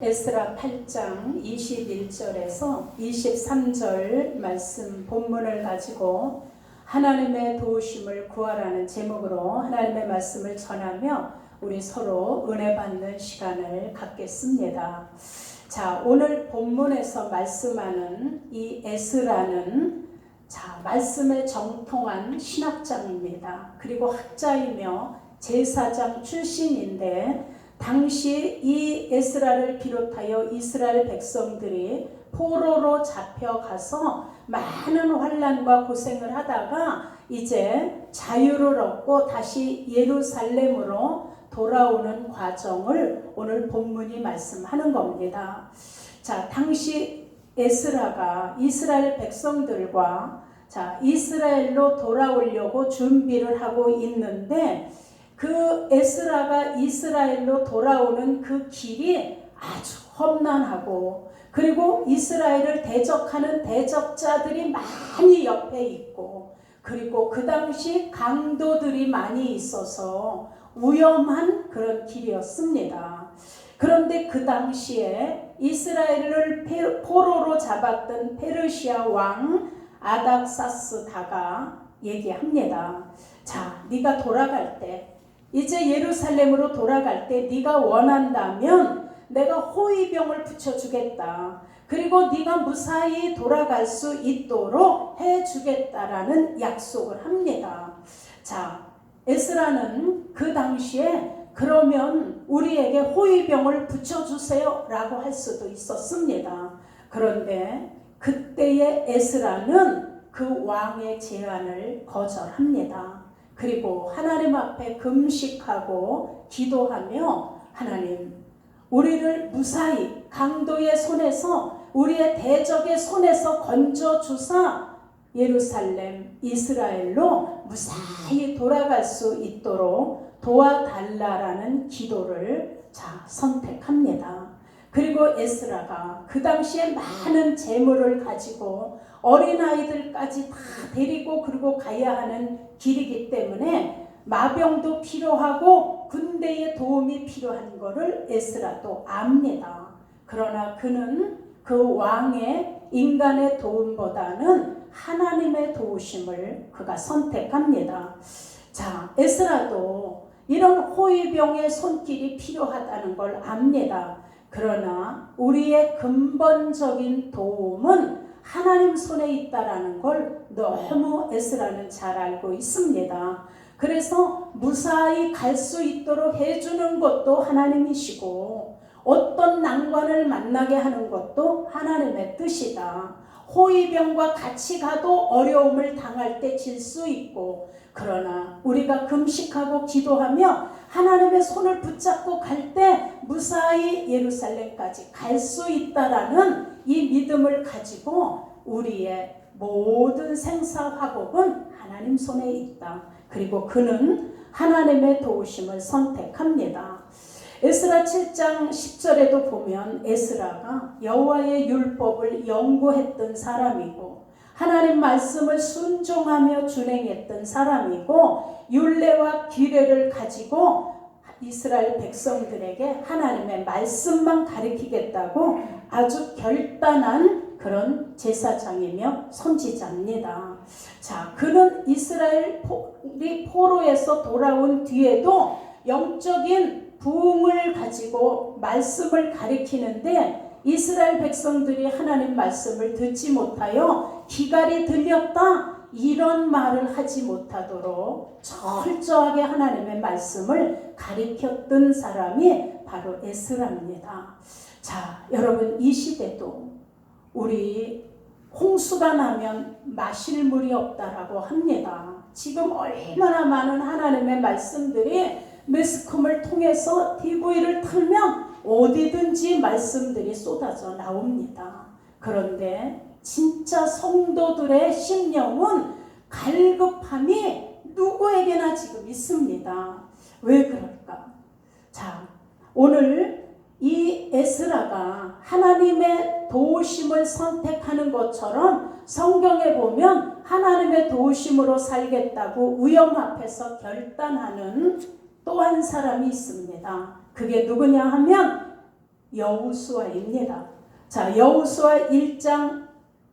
에스라 8장 21절에서 23절 말씀 본문을 가지고 하나님의 도우심을 구하라는 제목으로 하나님의 말씀을 전하며 우리 서로 은혜 받는 시간을 갖겠습니다. 자, 오늘 본문에서 말씀하는 이 에스라는 말씀에 정통한 신학자입니다. 그리고 학자이며 제사장 출신인데 당시 이 에스라를 비롯하여 이스라엘 백성들이 포로로 잡혀가서 많은 환난과 고생을 하다가 이제 자유를 얻고 다시 예루살렘으로 돌아오는 과정을 오늘 본문이 말씀하는 겁니다. 자, 당시 에스라가 이스라엘 백성들과 이스라엘로 돌아오려고 준비를 하고 있는데 그 에스라가 이스라엘로 돌아오는 그 길이 아주 험난하고 그리고 이스라엘을 대적하는 대적자들이 많이 옆에 있고 그리고 그 당시 강도들이 많이 있어서 위험한 그런 길이었습니다. 그런데 그 당시에 이스라엘을 포로로 잡았던 페르시아 왕 아닥사스다가 얘기합니다. 자, 네가 돌아갈 때 이제 예루살렘으로 돌아갈 때 네가 원한다면 내가 호위병을 붙여주겠다. 그리고 네가 무사히 돌아갈 수 있도록 해주겠다라는 약속을 합니다. 자, 에스라는 그 당시에 그러면 우리에게 호위병을 붙여주세요 라고 할 수도 있었습니다. 그런데 그때의 에스라는 그 왕의 제안을 거절합니다. 그리고 하나님 앞에 금식하고 기도하며 하나님, 우리를 무사히 강도의 손에서 우리의 대적의 손에서 건져주사 예루살렘, 이스라엘로 무사히 돌아갈 수 있도록 도와달라라는 기도를 선택합니다. 그리고 에스라가 그 당시에 많은 재물을 가지고 어린아이들까지 다 데리고 그리고 가야 하는 길이기 때문에 마병도 필요하고 군대의 도움이 필요한 것을 에스라도 압니다. 그러나 그는 그 왕의 인간의 도움보다는 하나님의 도우심을 그가 선택합니다. 자, 에스라도 이런 호위병의 손길이 필요하다는 걸 압니다. 그러나 우리의 근본적인 도움은 하나님 손에 있다라는 걸 너무 에스라는 잘 알고 있습니다. 그래서 무사히 갈 수 있도록 해주는 것도 하나님이시고 어떤 난관을 만나게 하는 것도 하나님의 뜻이다. 호위병과 같이 가도 어려움을 당할 때 질 수 있고 그러나 우리가 금식하고 기도하며 하나님의 손을 붙잡고 갈 때 무사히 예루살렘까지 갈 수 있다라는 이 믿음을 가지고 우리의 모든 생사화복은 하나님 손에 있다. 그리고 그는 하나님의 도우심을 선택합니다. 에스라 7장 10절에도 보면 에스라가 여호와의 율법을 연구했던 사람이고 하나님 말씀을 순종하며 준행했던 사람이고 율례와 규례를 가지고 이스라엘 백성들에게 하나님의 말씀만 가르치겠다고 아주 결단한 그런 제사장이며 선지자입니다. 자, 그는 이스라엘이 포로에서 돌아온 뒤에도 영적인 부흥을 가지고 말씀을 가르치는데 이스라엘 백성들이 하나님 말씀을 듣지 못하여 기갈이 들렸다 이런 말을 하지 못하도록 철저하게 하나님의 말씀을 가르쳤던 사람이 바로 에스라입니다. 자, 여러분 이 시대도 우리 홍수가 나면 마실 물이 없다라고 합니다. 지금 얼마나 많은 하나님의 말씀들이 매스컴을 통해서 TV를 틀면 어디든지 말씀들이 쏟아져 나옵니다. 그런데 진짜 성도들의 심령은 갈급함이 누구에게나 지금 있습니다. 왜 그럴까? 자, 오늘 이 에스라가 하나님의 도우심을 선택하는 것처럼 성경에 보면 하나님의 도우심으로 살겠다고 위험 앞에서 결단하는 또 한 사람이 있습니다. 그게 누구냐 하면 여호수아입니다. 자, 여호수아 1장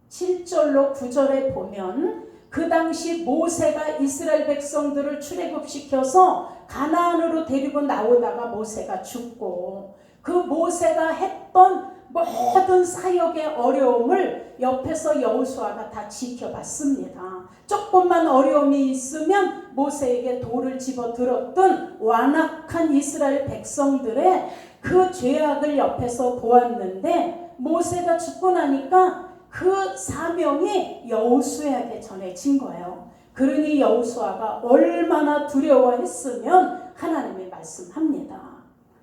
7절로 9절에 보면 그 당시 모세가 이스라엘 백성들을 출애굽시켜서 가나안으로 데리고 나오다가 모세가 죽고 그 모세가 했던 모든 사역의 어려움을 옆에서 여호수아가 다 지켜봤습니다. 조금만 어려움이 있으면 모세에게 돌을 집어들었던 완악한 이스라엘 백성들의 그 죄악을 옆에서 보았는데 모세가 죽고 나니까 그 사명이 여호수아에게 전해진 거예요. 그러니 여호수아가 얼마나 두려워했으면 하나님이 말씀합니다.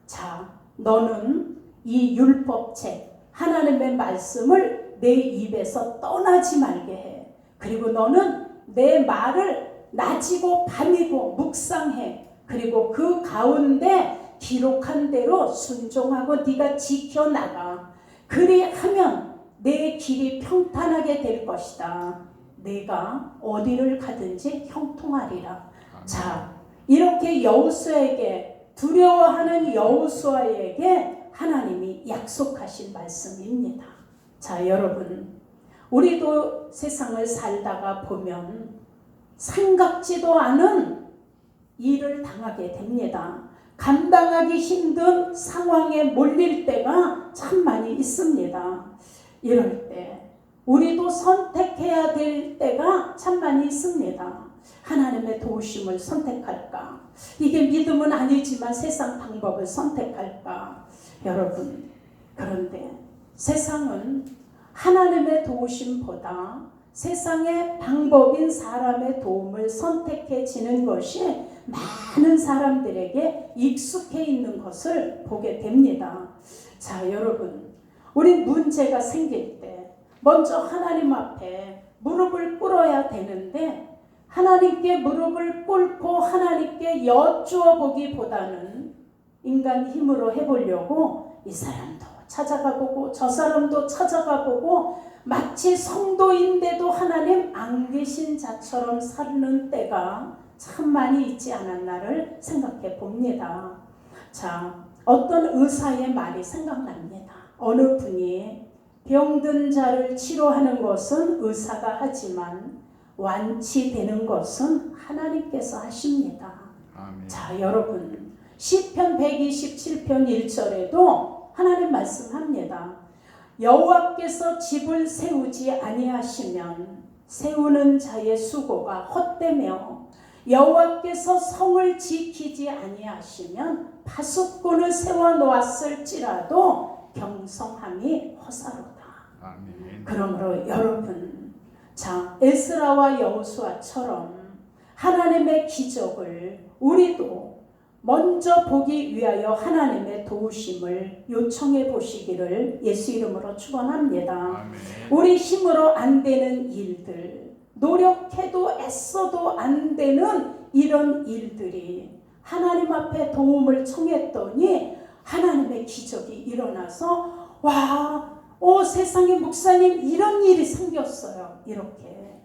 자, 너는 이 율법책 하나님의 말씀을 내 입에서 떠나지 말게 해. 그리고 너는 내 말을 낮이고 밤이고 묵상해. 그리고 그 가운데 기록한 대로 순종하고 네가 지켜나가. 그리하면 내 길이 평탄하게 될 것이다. 내가 어디를 가든지 형통하리라. 자, 이렇게 여호수아에게 두려워하는 여호수아에게 하나님이 약속하신 말씀입니다. 자, 여러분, 우리도 세상을 살다가 보면 생각지도 않은 일을 당하게 됩니다. 감당하기 힘든 상황에 몰릴 때가 참 많이 있습니다. 이럴 때 우리도 선택해야 될 때가 참 많이 있습니다. 하나님의 도우심을 선택할까? 이게 믿음은 아니지만 세상 방법을 선택할까? 여러분, 그런데 세상은 하나님의 도우심보다 세상의 방법인 사람의 도움을 선택해지는 것이 많은 사람들에게 익숙해 있는 것을 보게 됩니다. 자, 여러분, 우리 문제가 생길 때 먼저 하나님 앞에 무릎을 꿇어야 되는데 하나님께 무릎을 꿇고 하나님께 여쭈어 보기보다는 인간 힘으로 해보려고 이 사람도 찾아가 보고 저 사람도 찾아가 보고 마치 성도인데도 하나님 안 계신 자처럼 사는 때가 참 많이 있지 않았나를 생각해 봅니다. 자, 어떤 의사의 말이 생각납니다. 어느 분이 병든 자를 치료하는 것은 의사가 하지만 완치되는 것은 하나님께서 하십니다. 아멘. 자, 여러분, 시편 127편 1절에도 하나님 말씀합니다. 여호와께서 집을 세우지 아니하시면 세우는 자의 수고가 헛되며 여호와께서 성을 지키지 아니하시면 파수꾼을 세워 놓았을지라도 경성함이 허사로다. 아멘. 그러므로 여러분, 자, 에스라와 여호수아처럼 하나님의 기적을 우리도 먼저 보기 위하여 하나님의 도우심을 요청해 보시기를 예수 이름으로 축원합니다. 아멘. 우리 힘으로 안 되는 일들, 노력해도 애써도 안 되는 이런 일들이 하나님 앞에 도움을 청했더니 하나님의 기적이 일어나서 와, 세상에 목사님 이런 일이 생겼어요. 이렇게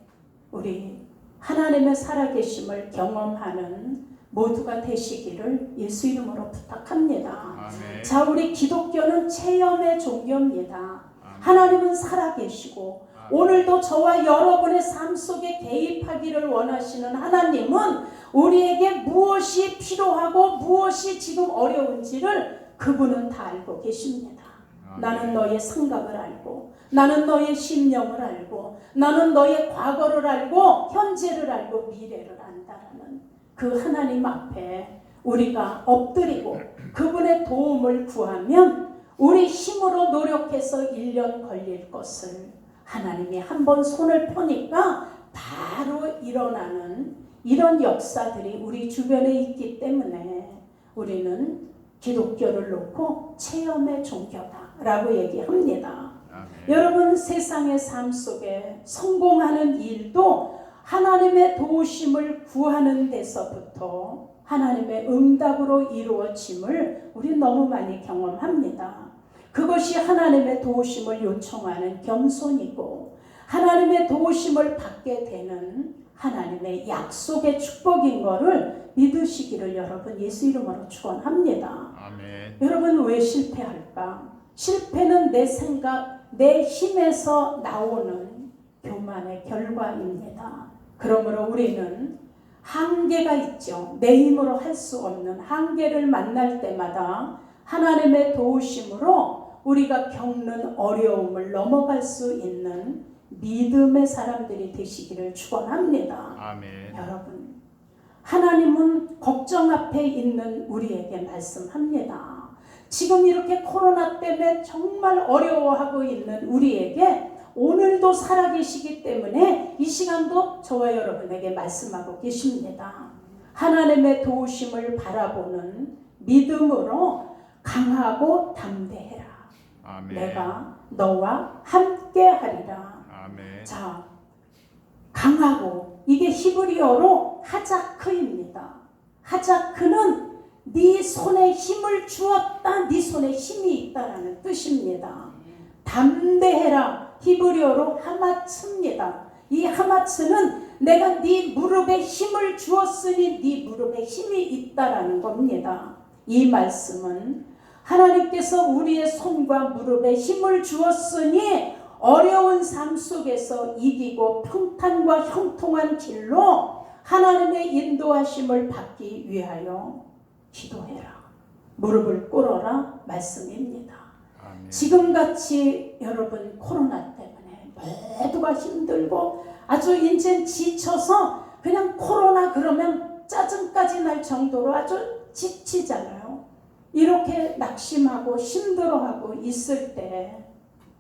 우리 하나님의 살아계심을 경험하는 모두가 되시기를 예수 이름으로 부탁합니다. 아멘. 자, 우리 기독교는 체험의 종교입니다. 아멘. 하나님은 살아계시고 아멘. 오늘도 저와 여러분의 삶 속에 개입하기를 원하시는 하나님은 우리에게 무엇이 필요하고 무엇이 지금 어려운지를 그분은 다 알고 계십니다. 아멘. 나는 너의 생각을 알고 나는 너의 심령을 알고 나는 너의 과거를 알고 현재를 알고 미래를 안다라는 그 하나님 앞에 우리가 엎드리고 그분의 도움을 구하면 우리 힘으로 노력해서 1년 걸릴 것을 하나님이 한번 손을 펴니까 바로 일어나는 이런 역사들이 우리 주변에 있기 때문에 우리는 기독교를 놓고 체험의 종교다라고 얘기합니다. 아멘. 여러분, 세상의 삶 속에 성공하는 일도 하나님의 도우심을 구하는 데서부터 하나님의 응답으로 이루어짐을 우리 너무 많이 경험합니다. 그것이 하나님의 도우심을 요청하는 겸손이고 하나님의 도우심을 받게 되는 하나님의 약속의 축복인 것을 믿으시기를 여러분 예수 이름으로 축원합니다. 아멘. 여러분, 왜 실패할까? 실패는 내 생각, 내 힘에서 나오는 교만의 결과입니다. 그러므로 우리는 한계가 있죠. 내 힘으로 할 수 없는 한계를 만날 때마다 하나님의 도우심으로 우리가 겪는 어려움을 넘어갈 수 있는 믿음의 사람들이 되시기를 축원합니다. 아멘. 여러분, 하나님은 걱정 앞에 있는 우리에게 말씀합니다. 지금 이렇게 코로나 때문에 정말 어려워하고 있는 우리에게 오늘도 살아계시기 때문에 이 시간도 저와 여러분에게 말씀하고 계십니다. 하나님의 도우심을 바라보는 믿음으로 강하고 담대해라. 아멘. 내가 너와 함께 하리라. 아멘. 자, 강하고, 이게 히브리어로 하자크입니다. 하자크는 네 손에 힘을 주었다, 네 손에 힘이 있다라는 뜻입니다. 담대해라, 히브리어로 하마츠입니다. 이 하마츠는 내가 네 무릎에 힘을 주었으니 네 무릎에 힘이 있다라는 겁니다. 이 말씀은 하나님께서 우리의 손과 무릎에 힘을 주었으니 어려운 삶 속에서 이기고 평탄과 형통한 길로 하나님의 인도하심을 받기 위하여 기도해라, 무릎을 꿇어라 말씀입니다. 아멘. 지금같이 여러분 코로나 때문에 모두가 힘들고 아주 이제 지쳐서 그냥 코로나 그러면 짜증까지 날 정도로 아주 지치잖아요. 이렇게 낙심하고 힘들어하고 있을 때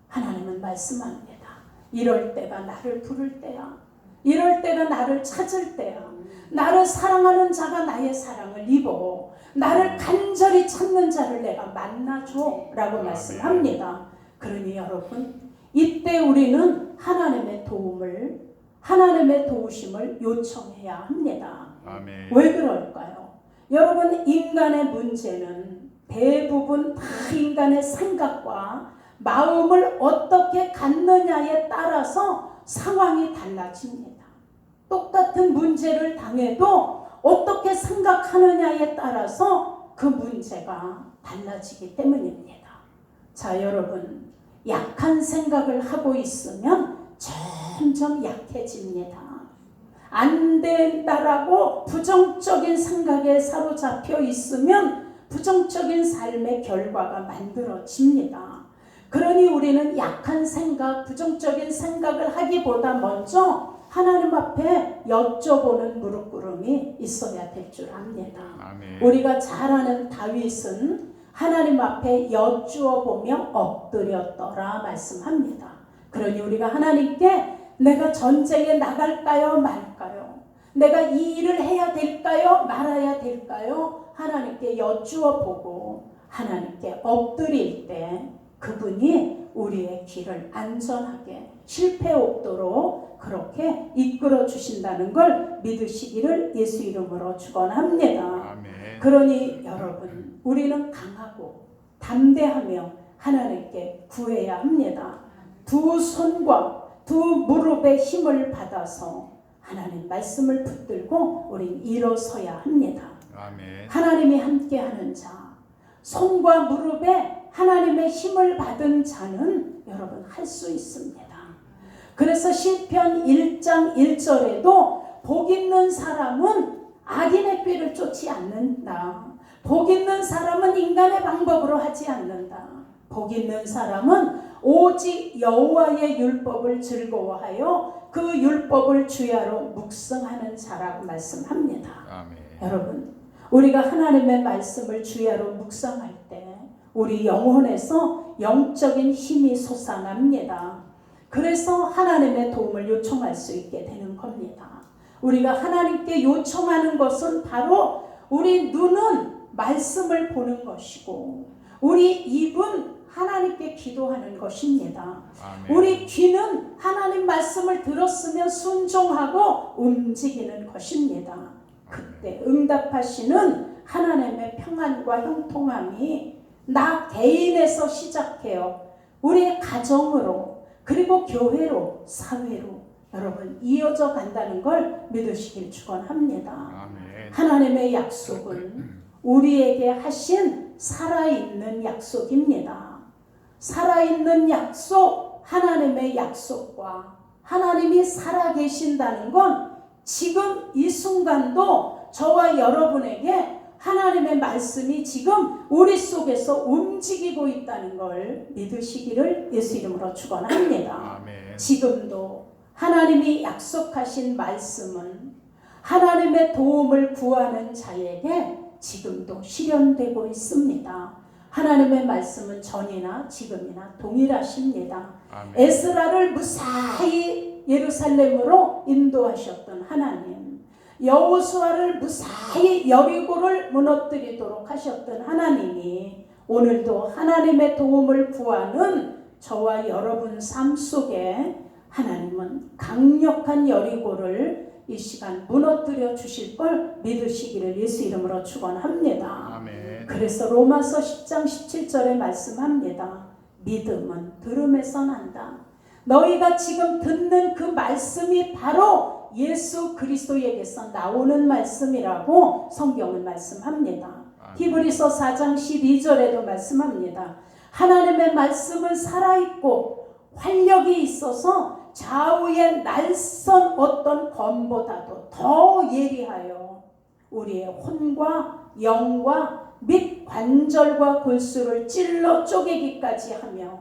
하나님은 말씀합니다. 이럴 때가 나를 부를 때야. 이럴 때가 나를 찾을 때야. 나를 사랑하는 자가 나의 사랑을 입어 나를 간절히 찾는 자를 내가 만나줘 라고 말씀합니다. 그러니 여러분, 이때 우리는 하나님의 도우심을 요청해야 합니다. 아멘. 왜 그럴까요? 여러분, 인간의 문제는 대부분 다 인간의 생각과 마음을 어떻게 갖느냐에 따라서 상황이 달라집니다. 똑같은 문제를 당해도 어떻게 생각하느냐에 따라서 그 문제가 달라지기 때문입니다. 자, 여러분, 약한 생각을 하고 있으면 점점 약해집니다. 안 된다라고 부정적인 생각에 사로잡혀 있으면 부정적인 삶의 결과가 만들어집니다. 그러니 우리는 약한 생각, 부정적인 생각을 하기보다 먼저 하나님 앞에 여쭤보는 무릎꿇음이 있어야 될 줄 압니다. 아멘. 우리가 잘 아는 다윗은 하나님 앞에 여쭈어 보며 엎드렸더라 말씀합니다. 그러니 우리가 하나님께 내가 전쟁에 나갈까요 말까요? 내가 이 일을 해야 될까요 말아야 될까요? 하나님께 여쭈어 보고 하나님께 엎드릴 때 그분이 우리의 길을 안전하게 실패 없도록 그렇게 이끌어 주신다는 걸 믿으시기를 예수 이름으로 축원합니다. 아멘. 그러니 여러분, 우리는 강하고 담대하며 하나님께 구해야 합니다. 두 손과 두 무릎의 힘을 받아서 하나님 말씀을 붙들고 우린 일어서야 합니다. 아멘. 하나님이 함께하는 자, 손과 무릎에 하나님의 힘을 받은 자는 여러분 할 수 있습니다. 그래서 시편 1장 1절에도 복 있는 사람은 악인의 꾀를 쫓지 않는다. 복 있는 사람은 인간의 방법으로 하지 않는다. 복 있는 사람은 오직 여호와의 율법을 즐거워하여 그 율법을 주야로 묵상하는 자라고 말씀합니다. 아멘. 여러분, 우리가 하나님의 말씀을 주야로 묵상할 때 우리 영혼에서 영적인 힘이 솟아납니다. 그래서 하나님의 도움을 요청할 수 있게 되는 겁니다. 우리가 하나님께 요청하는 것은 바로 우리 눈은 말씀을 보는 것이고 우리 입은 하나님께 기도하는 것입니다. 아멘. 우리 귀는 하나님 말씀을 들었으면 순종하고 움직이는 것입니다. 그때 응답하시는 하나님의 평안과 형통함이 나 개인에서 시작해요. 우리의 가정으로 그리고 교회로 사회로 여러분 이어져 간다는 걸 믿으시길 축원합니다. 아멘. 하나님의 약속은 우리에게 하신 살아있는 약속입니다. 살아있는 약속, 하나님의 약속과 하나님이 살아계신다는 건 지금 이 순간도 저와 여러분에게 하나님의 말씀이 지금 우리 속에서 움직이고 있다는 걸 믿으시기를 예수 이름으로 축원합니다. 아멘. 지금도 하나님이 약속하신 말씀은 하나님의 도움을 구하는 자에게 지금도 실현되고 있습니다. 하나님의 말씀은 전이나 지금이나 동일하십니다. 아멘. 에스라를 무사히 예루살렘으로 인도하셨던 하나님, 여호수아를 무사히 여리고를 무너뜨리도록 하셨던 하나님이 오늘도 하나님의 도움을 구하는 저와 여러분 삶 속에 하나님은 강력한 여리고를 이 시간 무너뜨려 주실 걸 믿으시기를 예수 이름으로 축원합니다. 아멘. 그래서 로마서 10장 17절에 말씀합니다. 믿음은 들음에서 난다. 너희가 지금 듣는 그 말씀이 바로 예수 그리스도에게서 나오는 말씀이라고 성경은 말씀합니다. 히브리서 4장 12절에도 말씀합니다. 하나님의 말씀은 살아있고 활력이 있어서 좌우의 날선 어떤 검보다도 더 예리하여 우리의 혼과 영과 및 관절과 골수를 찔러 쪼개기까지 하며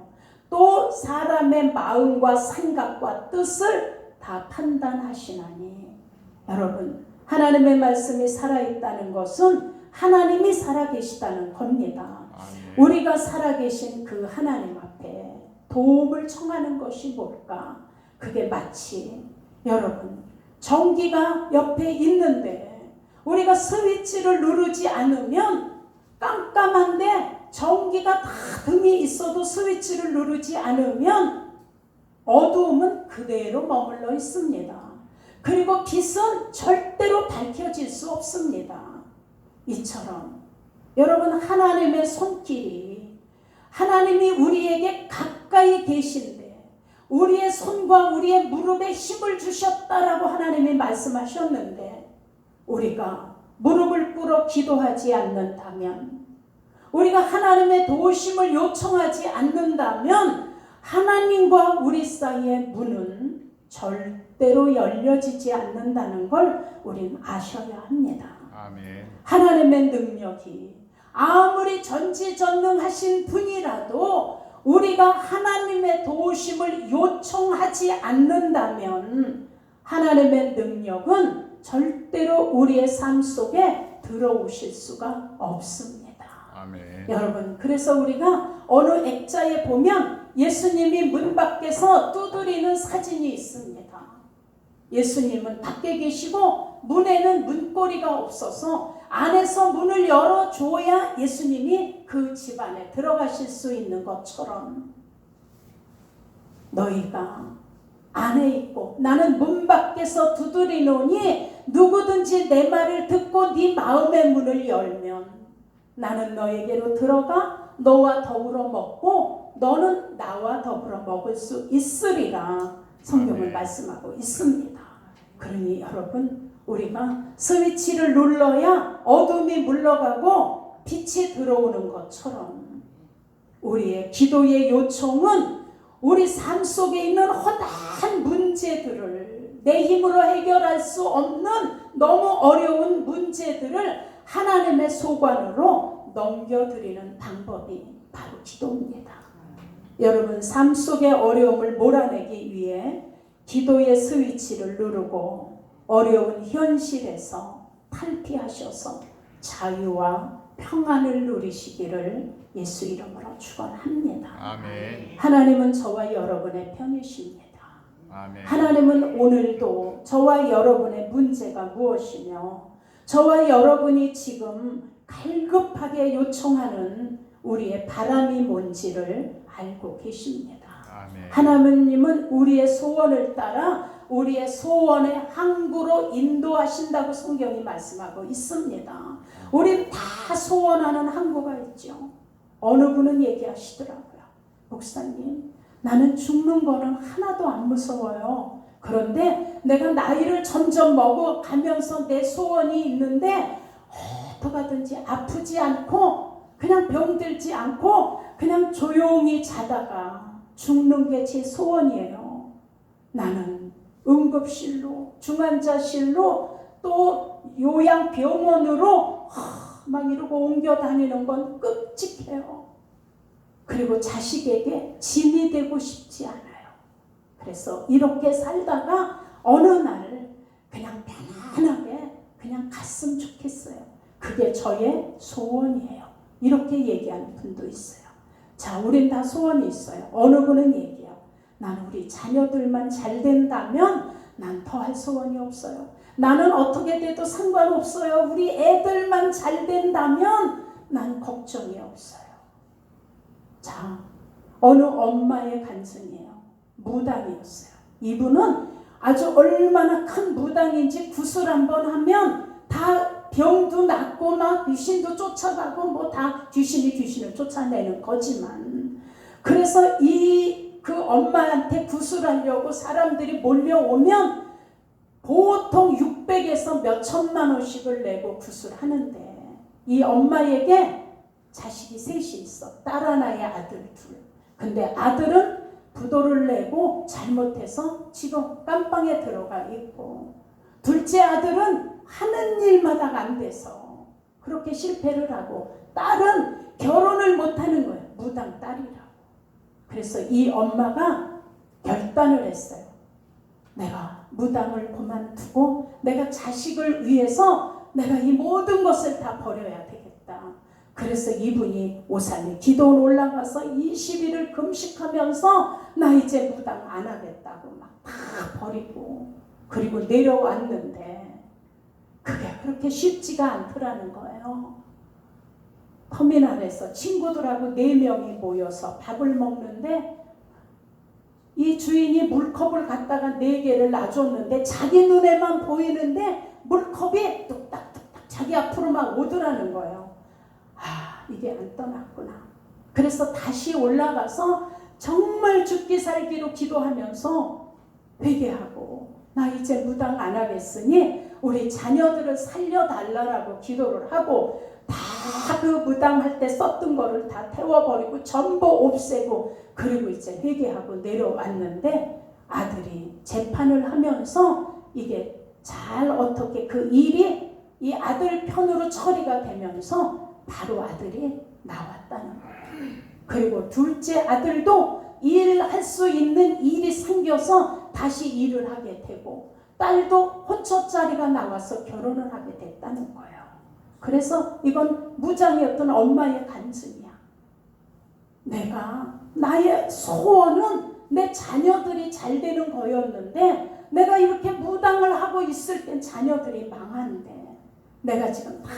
또 사람의 마음과 생각과 뜻을 다 판단하시나니. 여러분, 하나님의 말씀이 살아있다는 것은 하나님이 살아계시다는 겁니다. 아멘. 우리가 살아계신 그 하나님 앞에 도움을 청하는 것이 뭘까? 그게 마치 여러분 전기가 옆에 있는데 우리가 스위치를 누르지 않으면 깜깜한데 전기가 다 등이 있어도 스위치를 누르지 않으면 어두움은 그대로 머물러 있습니다. 그리고 빛은 절대로 밝혀질 수 없습니다. 이처럼 여러분 하나님의 손길이 하나님이 우리에게 가까이 계신데 우리의 손과 우리의 무릎에 힘을 주셨다라고 하나님이 말씀하셨는데 우리가 무릎을 꿇어 기도하지 않는다면 우리가 하나님의 도우심을 요청하지 않는다면 하나님과 우리 사이의 문은 절대로 열려지지 않는다는 걸 우리는 아셔야 합니다. 아멘. 하나님의 능력이 아무리 전지전능하신 분이라도 우리가 하나님의 도우심을 요청하지 않는다면 하나님의 능력은 절대로 우리의 삶 속에 들어오실 수가 없습니다. 아멘. 여러분, 그래서 우리가 어느 액자에 보면 예수님이 문 밖에서 두드리는 사진이 있습니다. 예수님은 밖에 계시고 문에는 문고리가 없어서 안에서 문을 열어줘야 예수님이 그 집안에 들어가실 수 있는 것처럼 너희가 안에 있고 나는 문 밖에서 두드리노니 누구든지 내 말을 듣고 네 마음의 문을 열면 나는 너에게로 들어가 너와 더불어 먹고 너는 나와 더불어 먹을 수 있으리라 성경은 말씀하고 있습니다. 그러니 여러분 우리가 스위치를 눌러야 어둠이 물러가고 빛이 들어오는 것처럼 우리의 기도의 요청은 우리 삶 속에 있는 허다한 문제들을 내 힘으로 해결할 수 없는 너무 어려운 문제들을 하나님의 소관으로 넘겨드리는 방법이 바로 기도입니다. 여러분 삶 속의 어려움을 몰아내기 위해 기도의 스위치를 누르고 어려운 현실에서 탈피하셔서 자유와 평안을 누리시기를 예수 이름으로 축원합니다. 아멘. 하나님은 저와 여러분의 편이십니다. 아멘. 하나님은 오늘도 저와 여러분의 문제가 무엇이며 저와 여러분이 지금 갈급하게 요청하는 우리의 바람이 뭔지를 알고 계십니다. 아멘. 하나님은 우리의 소원을 따라 우리의 소원의 항구로 인도하신다고 성경이 말씀하고 있습니다. 우리 다 소원하는 항구가 있죠. 어느 분은 얘기하시더라고요. 목사님, 나는 죽는 거는 하나도 안 무서워요. 그런데 내가 나이를 점점 먹어가면서 내 소원이 있는데 어떡하든지 아프지 않고 그냥 병들지 않고 그냥 조용히 자다가 죽는 게 제 소원이에요. 나는 응급실로, 중환자실로, 또 요양병원으로 막 이러고 옮겨 다니는 건 끔찍해요. 그리고 자식에게 짐이 되고 싶지 않아요. 그래서 이렇게 살다가 어느 날 그냥 편안하게 그냥 갔으면 좋겠어요. 그게 저의 소원이에요. 이렇게 얘기하는 분도 있어요. 자, 우린 다 소원이 있어요. 어느 분은 얘기해요. 난 우리 자녀들만 잘 된다면 난 더 할 소원이 없어요. 나는 어떻게 돼도 상관없어요. 우리 애들만 잘 된다면 난 걱정이 없어요. 자, 어느 엄마의 간증이에요. 무당이었어요. 이분은 아주 얼마나 큰 무당인지 구슬 한번 하면 다 병도 낫고 막 귀신도 쫓아가고 뭐 다 귀신을 쫓아내는 거지만, 그래서 그 엄마한테 구슬하려고 사람들이 몰려오면 보통 600에서 몇 천만 원씩을 내고 구슬하는데, 이 엄마에게 자식이 셋이 있어. 딸 하나에 아들 둘. 근데 아들은 부도를 내고 잘못해서 지금 깜빵에 들어가 있고, 둘째 아들은 하는 일마다 안 돼서 그렇게 실패를 하고, 딸은 결혼을 못하는 거예요. 무당 딸이라고. 그래서 이 엄마가 결단을 했어요. 내가 무당을 그만두고 내가 자식을 위해서 내가 이 모든 것을 다 버려야 되겠다. 그래서 이분이 오산에 기도원 올라가서 20일을 금식하면서 나 이제 무당 안 하겠다고 막 다 버리고, 그리고 내려왔는데 그게 그렇게 쉽지가 않더라는 거예요. 터미널에서 친구들하고 4명이 모여서 밥을 먹는데 이 주인이 물컵을 갖다가 4개를 놔줬는데 자기 눈에만 보이는데 물컵이 뚝딱뚝딱 자기 앞으로 막 오더라는 거예요. 아, 이게 안 떠났구나. 그래서 다시 올라가서 정말 죽기 살기로 기도하면서 회개하고, 나 이제 무당 안 하겠으니 우리 자녀들을 살려달라고 기도를 하고, 다 그 무당할 때 썼던 거를 다 태워버리고 전부 없애고, 그리고 이제 회개하고 내려왔는데, 아들이 재판을 하면서 이게 잘 어떻게 그 일이 이 아들 편으로 처리가 되면서 바로 아들이 나왔다는 거예요. 그리고 둘째 아들도 일할 수 있는 일이 생겨서 다시 일을 하게 되고, 딸도 혼처자리가 나와서 결혼을 하게 됐다는 거예요. 그래서 이건 무장이었던 엄마의 간증이야. 내가 나의 소원은 내 자녀들이 잘 되는 거였는데, 내가 이렇게 무당을 하고 있을 땐 자녀들이 망한데, 내가 지금 다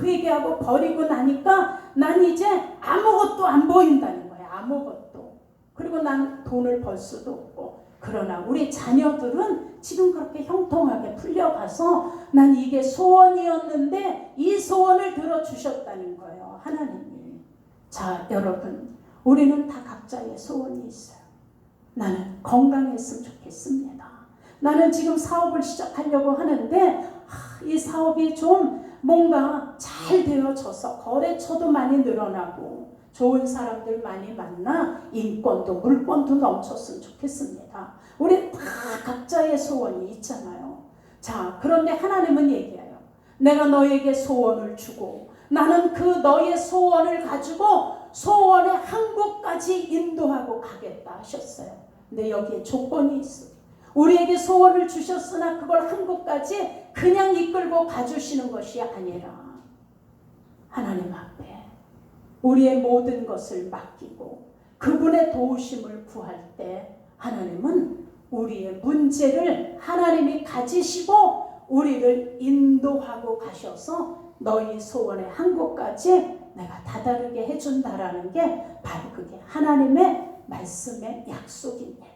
회개하고 버리고 나니까 난 이제 아무것도 안 보인다는 거야. 아무것도. 그리고 난 돈을 벌 수도 없고. 그러나 우리 자녀들은 지금 그렇게 형통하게 풀려가서 난 이게 소원이었는데 이 소원을 들어주셨다는 거예요. 하나님이. 자, 여러분, 우리는 다 각자의 소원이 있어요. 나는 건강했으면 좋겠습니다. 나는 지금 사업을 시작하려고 하는데 이 사업이 좀 뭔가 잘 되어져서 거래처도 많이 늘어나고 좋은 사람들 많이 만나 인권도 물권도 넘쳤으면 좋겠습니다. 우리 다 각자의 소원이 있잖아요. 자, 그런데 하나님은 얘기해요. 내가 너에게 소원을 주고 나는 그 너의 소원을 가지고 소원의 한국까지 인도하고 가겠다 하셨어요. 근데 여기에 조건이 있어요. 우리에게 소원을 주셨으나 그걸 한국까지 그냥 이끌고 가주시는 것이 아니라 하나님 앞에 우리의 모든 것을 맡기고 그분의 도우심을 구할 때 하나님은 우리의 문제를 하나님이 가지시고 우리를 인도하고 가셔서 너희 소원의 한국까지 내가 다다르게 해준다라는 게 바로 그게 하나님의 말씀의 약속입니다.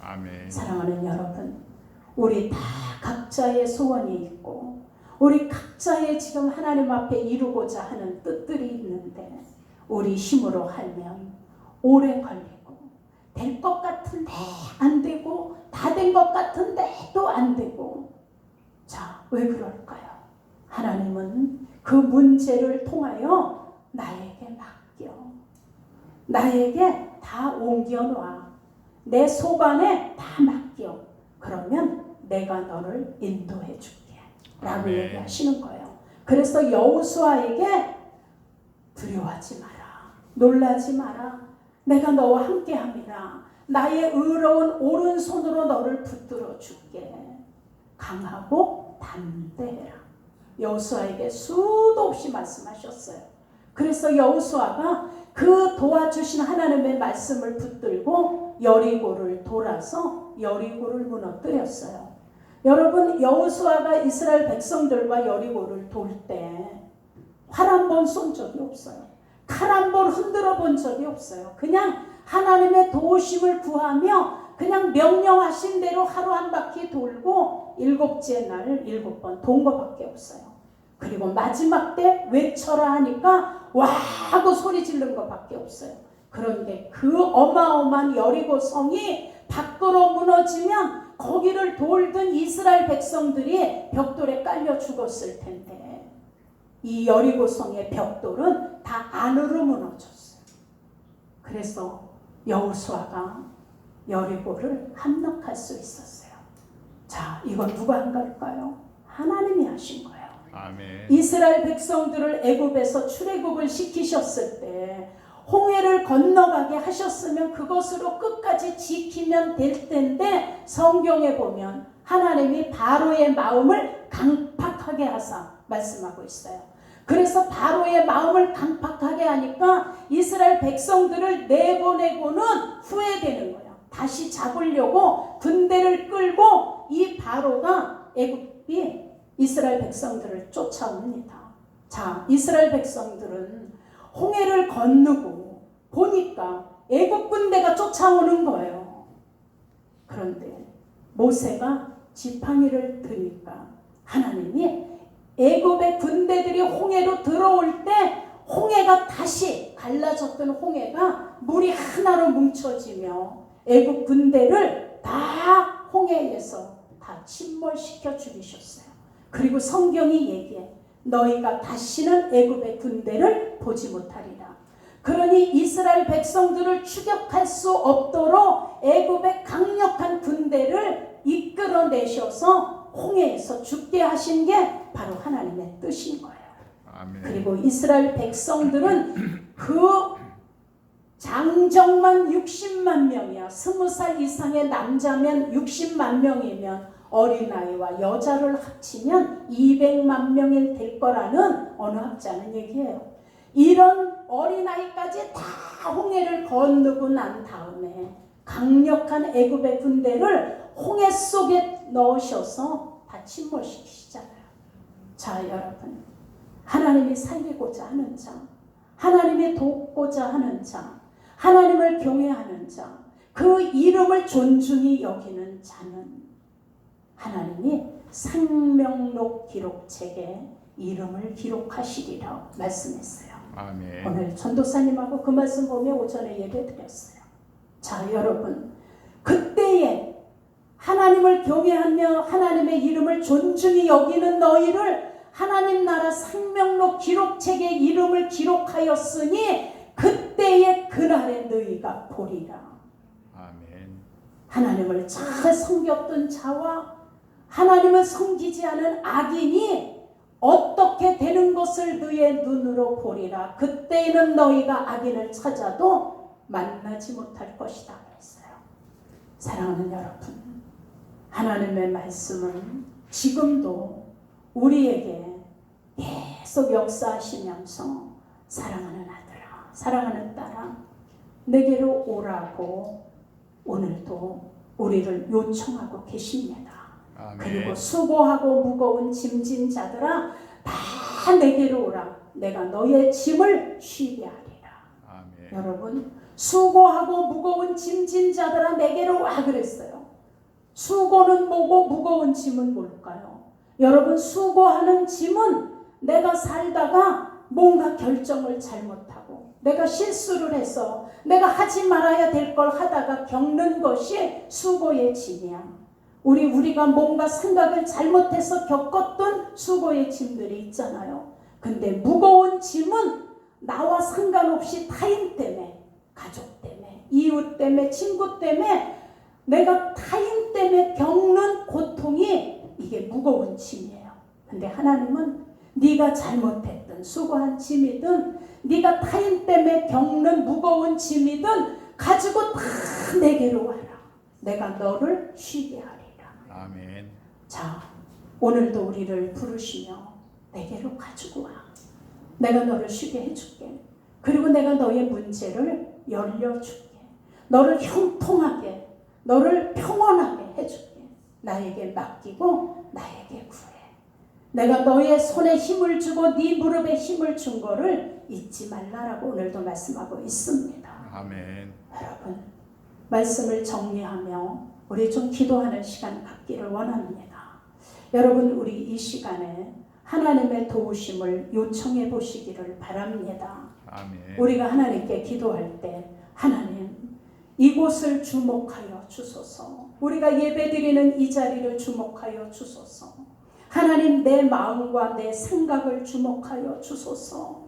아멘. 사랑하는 여러분, 우리 다 각자의 소원이 있고 우리 각자의 지금 하나님 앞에 이루고자 하는 뜻들이 있는데 우리 힘으로 하면 오래 걸리고 될 것 같은데 안 되고 다 된 것 같은데 또 안 되고. 자, 왜 그럴까요? 하나님은 그 문제를 통하여 나에게 맡겨. 나에게 다 옮겨놔. 내 속안에 다 맡겨. 그러면 내가 너를 인도해 줄게. 라고 아멘. 얘기하시는 거예요. 그래서 여호수아에게 두려워하지 마라. 놀라지 마라. 내가 너와 함께함이라. 나의 의로운 오른손으로 너를 붙들어 줄게. 강하고 담대해라. 여호수아에게 수도 없이 말씀하셨어요. 그래서 여호수아가 그 도와주신 하나님의 말씀을 붙들고 여리고를 돌아서 여리고를 무너뜨렸어요. 여러분, 여호수아가 이스라엘 백성들과 여리고를 돌 때 활 한 번 쏜 적이 없어요. 칼 한 번 흔들어 본 적이 없어요. 그냥 하나님의 도우심을 구하며 그냥 명령하신 대로 하루 한 바퀴 돌고 7째 날 7번 돈 거밖에 없어요. 그리고 마지막 때 외쳐라 하니까 와 하고 소리 지른 것밖에 없어요. 그런데 그 어마어마한 여리고 성이 밖으로 무너지면 거기를 돌던 이스라엘 백성들이 벽돌에 깔려 죽었을 텐데 이 여리고 성의 벽돌은 다 안으로 무너졌어요. 그래서 여호수아가 여리고를 함락할 수 있었어요. 자, 이건 누가 한 걸까요? 하나님이 하신 거예요. 아멘. 이스라엘 백성들을 애굽에서 출애굽을 시키셨을 때 홍해를 건너가게 하셨으면 그것으로 끝까지 지키면 될 텐데 성경에 보면 하나님이 바로의 마음을 강팍하게 하사 말씀하고 있어요. 그래서 바로의 마음을 강팍하게 하니까 이스라엘 백성들을 내보내고는 후회되는 거예요. 다시 잡으려고 군대를 끌고 이 바로가 애굽이 이스라엘 백성들을 쫓아옵니다. 자, 이스라엘 백성들은 홍해를 건너고 보니까 애굽 군대가 쫓아오는 거예요. 그런데 모세가 지팡이를 드니까 하나님이 애굽의 군대들이 홍해로 들어올 때 홍해가 다시 갈라졌던 홍해가 물이 하나로 뭉쳐지며 애굽 군대를 다 홍해에서 다 침몰시켜 죽이셨어요. 그리고 성경이 얘기해 너희가 다시는 애굽의 군대를 보지 못하리라. 그러니 이스라엘 백성들을 추격할 수 없도록 애굽의 강력한 군대를 이끌어내셔서 홍해에서 죽게 하신 게 바로 하나님의 뜻인 거예요. 아멘. 그리고 이스라엘 백성들은 그 장정만 60만 명이야. 20살 이상의 남자면 60만 명이면 어린아이와 여자를 합치면 200만 명이 될 거라는 어느 학자는 얘기해요. 이런 어린아이까지 다 홍해를 건너고 난 다음에 강력한 애굽의 군대를 홍해 속에 넣으셔서 다 침몰시키시잖아요. 자, 여러분, 하나님이 살리고자 하는 자, 하나님이 돕고자 하는 자, 하나님을 경외하는 자, 그 이름을 존중히 여기는 자는 하나님이 생명록 기록책에 이름을 기록하시리라 말씀했어요. 아멘. 오늘 전도사님하고 그 말씀 보며 오전에 예배 드렸어요. 자, 여러분, 그때에 하나님을 경외하며 하나님의 이름을 존중히 여기는 너희를 하나님 나라 생명록 기록책에 이름을 기록하였으니 그때의 그날에 너희가 보리라. 아멘. 하나님을 잘 섬겼던 자와 하나님을 섬기지 않은 악인이 어떻게 되는 것을 너희의 눈으로 보리라. 그때에는 너희가 악인을 찾아도 만나지 못할 것이다 그랬어요. 사랑하는 여러분, 하나님의 말씀은 지금도 우리에게 계속 역사하시면서 사랑하는 아들아, 사랑하는 딸아, 내게로 오라고 오늘도 우리를 요청하고 계십니다. 아멘. 그리고 수고하고 무거운 짐진 자들아 다 내게로 오라. 내가 너의 짐을 쉬게 하리라. 아멘. 여러분, 수고하고 무거운 짐진 자들아 내게로 와 그랬어요. 수고는 뭐고 무거운 짐은 뭘까요? 여러분, 수고하는 짐은 내가 살다가 뭔가 결정을 잘못하고 내가 실수를 해서 내가 하지 말아야 될 걸 하다가 겪는 것이 수고의 짐이야. 우리가 뭔가 생각을 잘못해서 겪었던 수고의 짐들이 있잖아요. 근데 무거운 짐은 나와 상관없이 타인 때문에 가족 때문에, 이웃 때문에, 친구 때문에, 내가 타인 때문에 겪는 고통이 이게 무거운 짐이에요. 근데 하나님은 네가 잘못했든 수고한 짐이든 네가 타인 때문에 겪는 무거운 짐이든 가지고 다 내게로 와라. 내가 너를 쉬게 하리라. 아멘. 자, 오늘도 우리를 부르시며 내게로 가지고 와. 내가 너를 쉬게 해줄게. 그리고 내가 너의 문제를 열려줄게. 너를 형통하게, 너를 평온하게 해줄게. 나에게 맡기고 나에게 구해. 내가 너의 손에 힘을 주고 네 무릎에 힘을 준 거를 잊지 말라라고 오늘도 말씀하고 있습니다. 아멘. 여러분, 말씀을 정리하며 우리 좀 기도하는 시간 갖기를 원합니다. 여러분, 우리 이 시간에 하나님의 도우심을 요청해 보시기를 바랍니다. 아멘. 우리가 하나님께 기도할 때 하나님 이곳을 주목하여 주소서. 우리가 예배드리는 이 자리를 주목하여 주소서. 하나님 내 마음과 내 생각을 주목하여 주소서.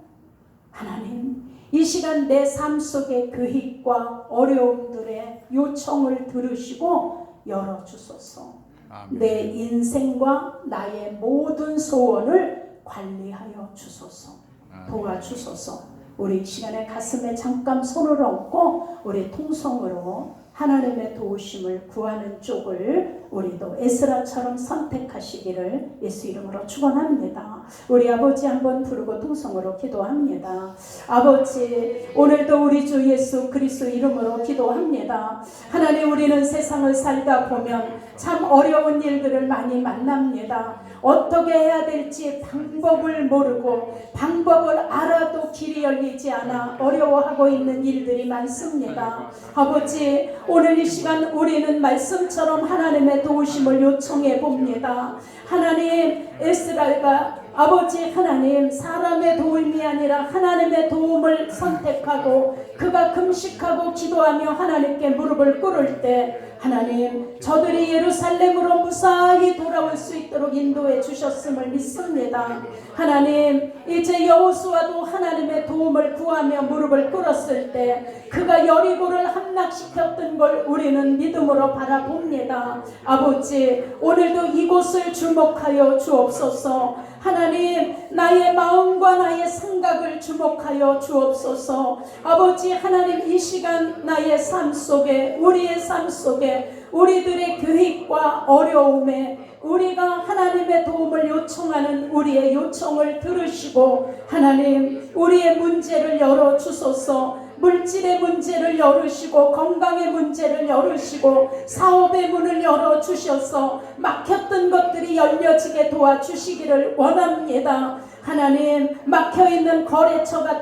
하나님 이 시간 내 삶 속의 교익과 어려움들의 요청을 들으시고 열어주소서. 아멘. 내 인생과 나의 모든 소원을 관리하여 주소서. 아멘. 도와주소서. 우리 이 시간에 가슴에 잠깐 손을 얹고 우리 통성으로 하나님의 도우심을 구하는 쪽을 우리도 에스라처럼 선택하시기를 예수 이름으로 축원합니다. 우리 아버지 한번 부르고 통성으로 기도합니다. 아버지, 오늘도 우리 주 예수 그리스도 이름으로 기도합니다. 하나님, 우리는 세상을 살다 보면 참 어려운 일들을 많이 만납니다. 어떻게 해야 될지 방법을 모르고 방법을 알아도 길이 열리지 않아 어려워하고 있는 일들이 많습니다. 아버지, 오늘 이 시간 우리는 말씀처럼 하나님의 도우심을 요청해 봅니다. 하나님, 에스라가 아버지 하나님 사람의 도움이 아니라 하나님의 도움을 선택하고 그가 금식하고 기도하며 하나님께 무릎을 꿇을 때 하나님 저들이 예루살렘으로 무사히 돌아올 수 있도록 인도해 주셨음을 믿습니다. 하나님 이제 여호수아도 하나님의 도움을 구하며 무릎을 꿇었을 때 그가 여리고를 함락시켰던 걸 우리는 믿음으로 바라봅니다. 아버지, 오늘도 이곳을 주목하여 주옵소서. 하나님 나의 마음과 나의 생각을 주목하여 주옵소서. 아버지 하나님, 이 시간 나의 삶 속에, 우리의 삶 속에 우리들의 교익과 어려움에 우리가 하나님의 도움을 요청하는 우리의 요청을 들으시고 하나님 우리의 문제를 열어주소서. 물질의 문제를 열으시고 건강의 문제를 열으시고 사업의 문을 열어주셔서 막혔던 것들이 열려지게 도와주시기를 원합니다. 하나님, 막혀있는 거래처 같은